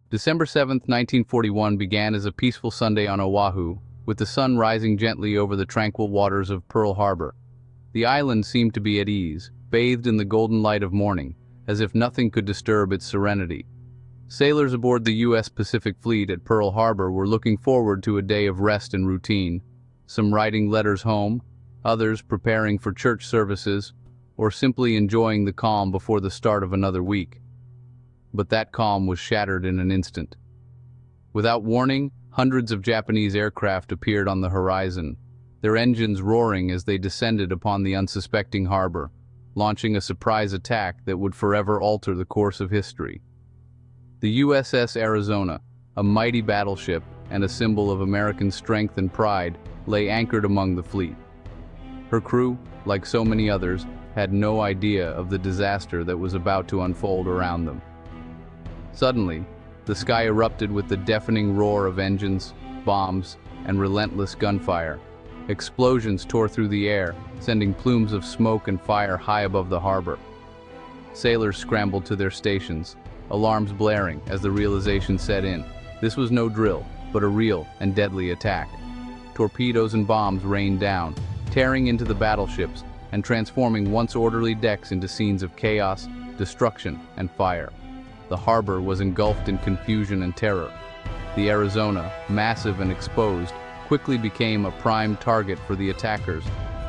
December 7, 1941 began as a peaceful Sunday on Oahu, with the sun rising gently over the tranquil waters of Pearl Harbor. The island seemed to be at ease, bathed in the golden light of morning, as if nothing could disturb its serenity. Sailors aboard the U.S. Pacific Fleet at Pearl Harbor were looking forward to a day of rest and routine, some writing letters home, others preparing for church services, or simply enjoying the calm before the start of another week. But that calm was shattered in an instant. Without warning, hundreds of Japanese aircraft appeared on the horizon, their engines roaring as they descended upon the unsuspecting harbor, launching a surprise attack that would forever alter the course of history. The USS Arizona, a mighty battleship and a symbol of American strength and pride, lay anchored among the fleet. Her crew, like so many others, had no idea of the disaster that was about to unfold around them. Suddenly, the sky erupted with the deafening roar of engines, bombs, and relentless gunfire. Explosions tore through the air, sending plumes of smoke and fire high above the harbor. Sailors scrambled to their stations, alarms blaring as the realization set in. This was no drill, but a real and deadly attack. Torpedoes and bombs rained down, tearing into the battleships and transforming once orderly decks into scenes of chaos, destruction, and fire. The harbor was engulfed in confusion and terror. The Arizona, massive and exposed, quickly became a prime target for the attackers,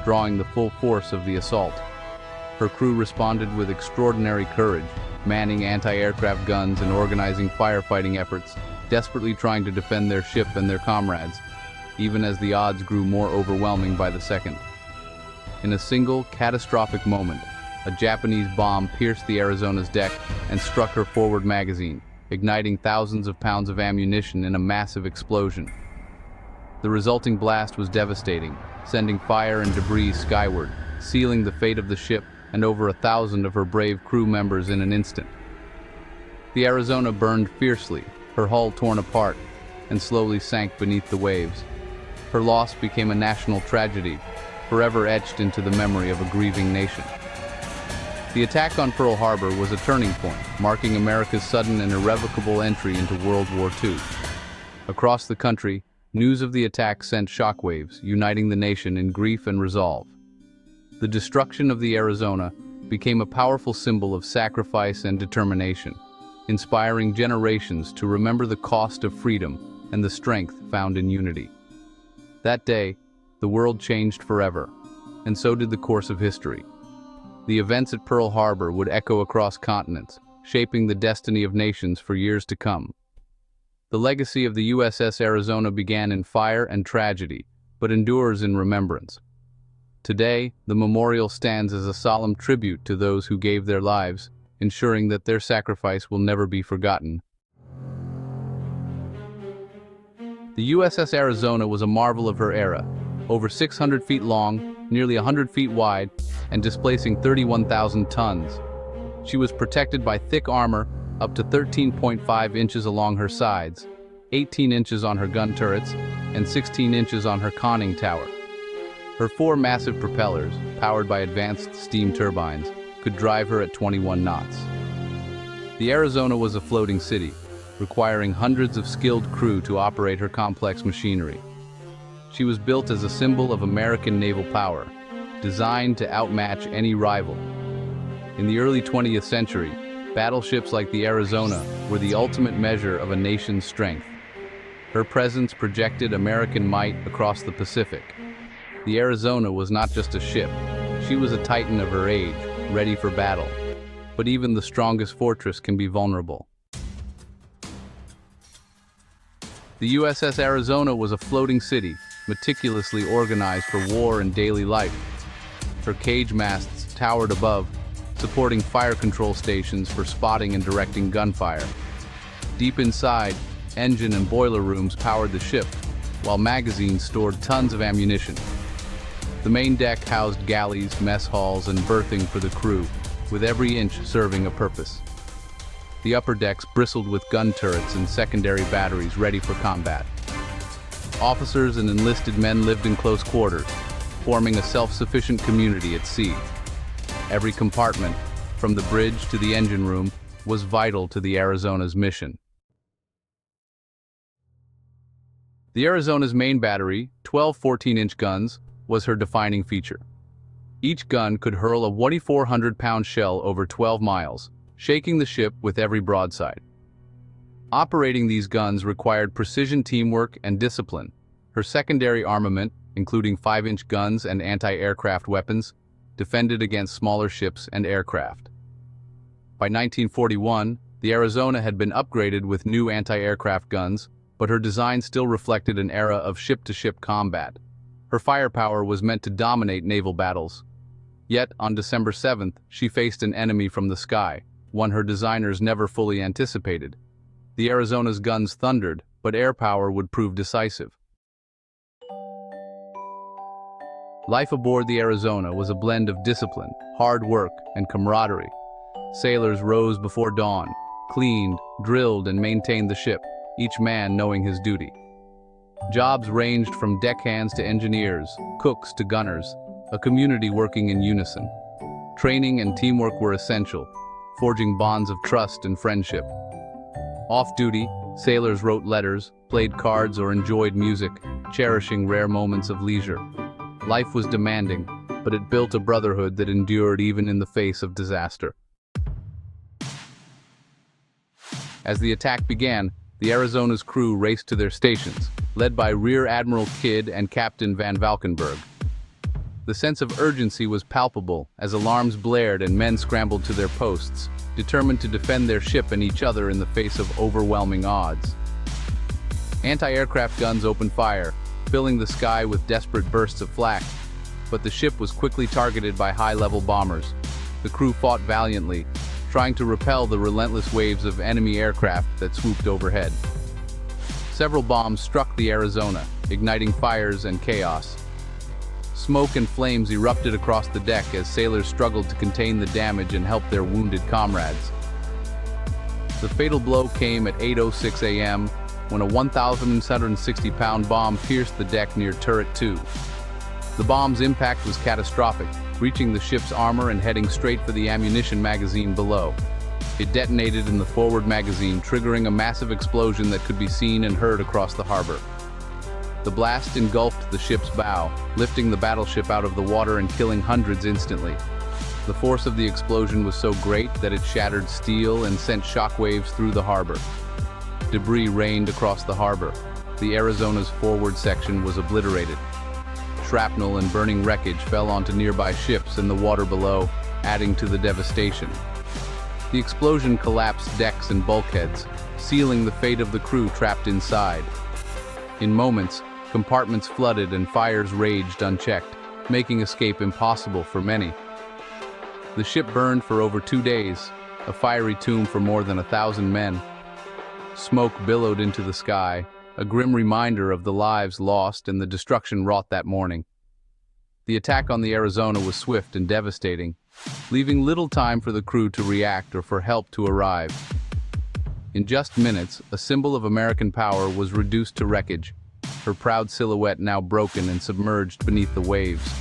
drawing the full force of the assault. Her crew responded with extraordinary courage, manning anti-aircraft guns and organizing firefighting efforts, desperately trying to defend their ship and their comrades, even as the odds grew more overwhelming by the second. In a single, catastrophic moment, a Japanese bomb pierced the Arizona's deck and struck her forward magazine, igniting thousands of pounds of ammunition in a massive explosion. The resulting blast was devastating, sending fire and debris skyward, sealing the fate of the ship and over 1,000 of her brave crew members in an instant. The Arizona burned fiercely, her hull torn apart, and slowly sank beneath the waves. Her loss became a national tragedy, forever etched into the memory of a grieving nation. The attack on Pearl Harbor was a turning point, marking America's sudden and irrevocable entry into World War II. Across the country, news of the attack sent shockwaves, uniting the nation in grief and resolve. The destruction of the Arizona became a powerful symbol of sacrifice and determination, inspiring generations to remember the cost of freedom and the strength found in unity. That day, the world changed forever, and so did the course of history. The events at Pearl Harbor would echo across continents, shaping the destiny of nations for years to come. The legacy of the USS Arizona began in fire and tragedy, but endures in remembrance. Today, the memorial stands as a solemn tribute to those who gave their lives, ensuring that their sacrifice will never be forgotten. The USS Arizona was a marvel of her era, over 600 feet long, nearly 100 feet wide, and displacing 31,000 tons. She was protected by thick armor up to 13.5 inches along her sides, 18 inches on her gun turrets, and 16 inches on her conning tower. Her four massive propellers, powered by advanced steam turbines, could drive her at 21 knots. The Arizona was a floating city, requiring hundreds of skilled crew to operate her complex machinery. She was built as a symbol of American naval power, designed to outmatch any rival. In the early 20th century, battleships like the Arizona were the ultimate measure of a nation's strength. Her presence projected American might across the Pacific. The Arizona was not just a ship, she was a titan of her age, ready for battle. But even the strongest fortress can be vulnerable. The USS Arizona was a floating city, meticulously organized for war and daily life. Her cage masts towered above, supporting fire control stations for spotting and directing gunfire. Deep inside, engine and boiler rooms powered the ship, while magazines stored tons of ammunition. The main deck housed galleys, mess halls, and berthing for the crew, with every inch serving a purpose. The upper decks bristled with gun turrets and secondary batteries ready for combat. Officers and enlisted men lived in close quarters, forming a self-sufficient community at sea. Every compartment, from the bridge to the engine room, was vital to the Arizona's mission. The Arizona's main battery, 12 14-inch guns, was her defining feature. Each gun could hurl a 2,400-pound shell over 12 miles, shaking the ship with every broadside. Operating these guns required precision teamwork and discipline. Her secondary armament, including 5-inch guns and anti-aircraft weapons, defended against smaller ships and aircraft. By 1941, the Arizona had been upgraded with new anti-aircraft guns, but her design still reflected an era of ship-to-ship combat. Her firepower was meant to dominate naval battles. Yet, on December 7th, she faced an enemy from the sky, one her designers never fully anticipated. The Arizona's guns thundered, but air power would prove decisive. Life aboard the Arizona was a blend of discipline, hard work, and camaraderie. Sailors rose before dawn, cleaned, drilled, and maintained the ship, each man knowing his duty. Jobs ranged from deckhands to engineers, cooks to gunners, a community working in unison. Training and teamwork were essential, forging bonds of trust and friendship. Off-duty, sailors wrote letters, played cards, or enjoyed music, cherishing rare moments of leisure. Life was demanding, but it built a brotherhood that endured even in the face of disaster. As the attack began, the Arizona's crew raced to their stations, led by Rear Admiral Kidd and Captain Van Valkenburg. The sense of urgency was palpable as alarms blared and men scrambled to their posts, determined to defend their ship and each other in the face of overwhelming odds. Anti-aircraft guns opened fire, filling the sky with desperate bursts of flak, but the ship was quickly targeted by high-level bombers. The crew fought valiantly, trying to repel the relentless waves of enemy aircraft that swooped overhead. Several bombs struck the Arizona, igniting fires and chaos. Smoke and flames erupted across the deck as sailors struggled to contain the damage and help their wounded comrades. The fatal blow came at 8:06 a.m. when a 1,760-pound bomb pierced the deck near Turret 2. The bomb's impact was catastrophic, reaching the ship's armor and heading straight for the ammunition magazine below. It detonated in the forward magazine, triggering a massive explosion that could be seen and heard across the harbor. The blast engulfed the ship's bow, lifting the battleship out of the water and killing hundreds instantly. The force of the explosion was so great that it shattered steel and sent shockwaves through the harbor. Debris rained across the harbor. The Arizona's forward section was obliterated. Shrapnel and burning wreckage fell onto nearby ships and the water below, adding to the devastation. The explosion collapsed decks and bulkheads, sealing the fate of the crew trapped inside. In moments, compartments flooded and fires raged unchecked, making escape impossible for many. The ship burned for over 2 days, a fiery tomb for more than 1,000 men. Smoke billowed into the sky, a grim reminder of the lives lost and the destruction wrought that morning. The attack on the Arizona was swift and devastating, leaving little time for the crew to react or for help to arrive. In just minutes, a symbol of American power was reduced to wreckage, her proud silhouette now broken and submerged beneath the waves.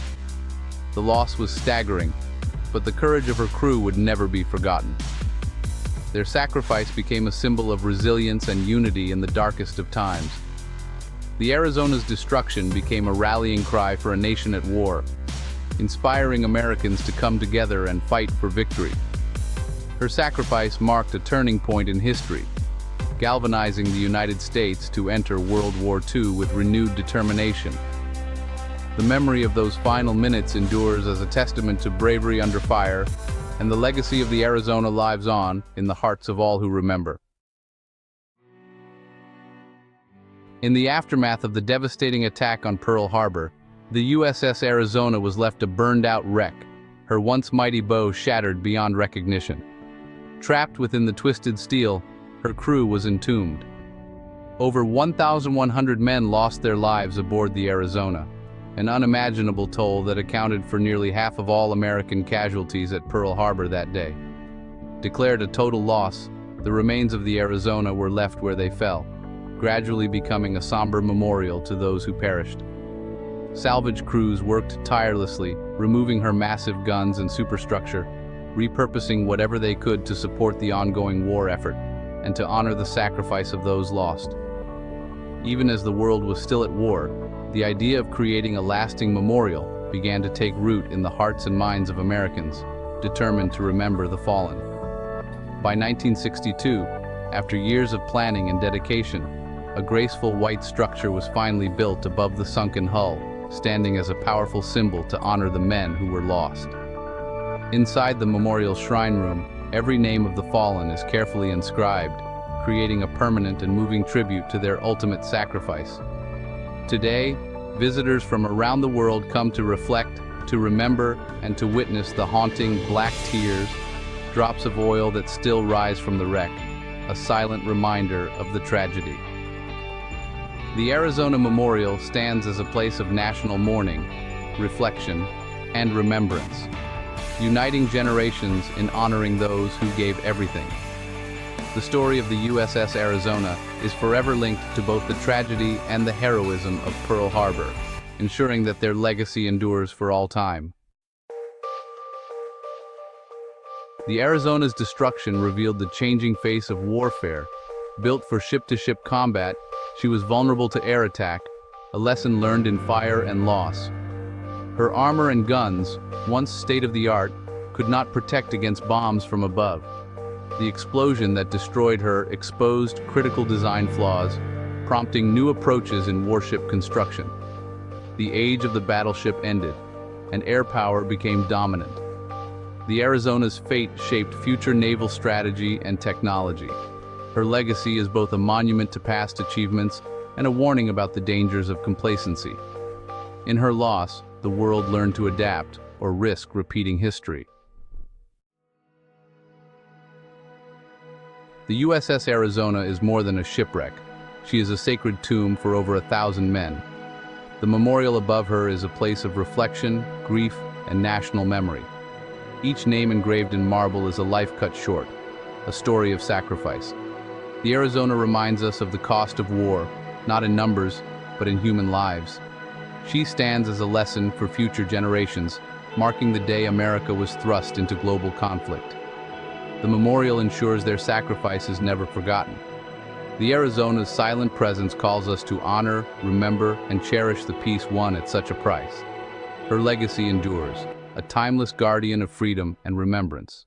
The loss was staggering, but the courage of her crew would never be forgotten. Their sacrifice became a symbol of resilience and unity in the darkest of times. The Arizona's destruction became a rallying cry for a nation at war, inspiring Americans to come together and fight for victory. Her sacrifice marked a turning point in history, galvanizing the United States to enter World War II with renewed determination. The memory of those final minutes endures as a testament to bravery under fire, and the legacy of the Arizona lives on in the hearts of all who remember. In the aftermath of the devastating attack on Pearl Harbor, the USS Arizona was left a burned-out wreck, her once mighty bow shattered beyond recognition. Trapped within the twisted steel, her crew was entombed. Over 1,100 men lost their lives aboard the Arizona, an unimaginable toll that accounted for nearly half of all American casualties at Pearl Harbor that day. Declared a total loss, the remains of the Arizona were left where they fell, gradually becoming a somber memorial to those who perished. Salvage crews worked tirelessly, removing her massive guns and superstructure, repurposing whatever they could to support the ongoing war effort and to honor the sacrifice of those lost. Even as the world was still at war, the idea of creating a lasting memorial began to take root in the hearts and minds of Americans, determined to remember the fallen. By 1962, after years of planning and dedication, a graceful white structure was finally built above the sunken hull, standing as a powerful symbol to honor the men who were lost. Inside the memorial shrine room, every name of the fallen is carefully inscribed, creating a permanent and moving tribute to their ultimate sacrifice. Today, visitors from around the world come to reflect, to remember, and to witness the haunting black tears, drops of oil that still rise from the wreck, a silent reminder of the tragedy. The Arizona Memorial stands as a place of national mourning, reflection, and remembrance, uniting generations in honoring those who gave everything. The story of the USS Arizona is forever linked to both the tragedy and the heroism of Pearl Harbor, ensuring that their legacy endures for all time. The Arizona's destruction revealed the changing face of warfare. Built for ship-to-ship combat, she was vulnerable to air attack, a lesson learned in fire and loss. Her armor and guns, once state-of-the-art, could not protect against bombs from above. The explosion that destroyed her exposed critical design flaws, prompting new approaches in warship construction. The age of the battleship ended, and air power became dominant. The Arizona's fate shaped future naval strategy and technology. Her legacy is both a monument to past achievements and a warning about the dangers of complacency. In her loss, the world learned to adapt or risk repeating history. The USS Arizona is more than a shipwreck. She is a sacred tomb for over 1,000 men. The memorial above her is a place of reflection, grief, and national memory. Each name engraved in marble is a life cut short, a story of sacrifice. The Arizona reminds us of the cost of war, not in numbers, but in human lives. She stands as a lesson for future generations, marking the day America was thrust into global conflict. The memorial ensures their sacrifice is never forgotten. The Arizona's silent presence calls us to honor, remember, and cherish the peace won at such a price. Her legacy endures, a timeless guardian of freedom and remembrance.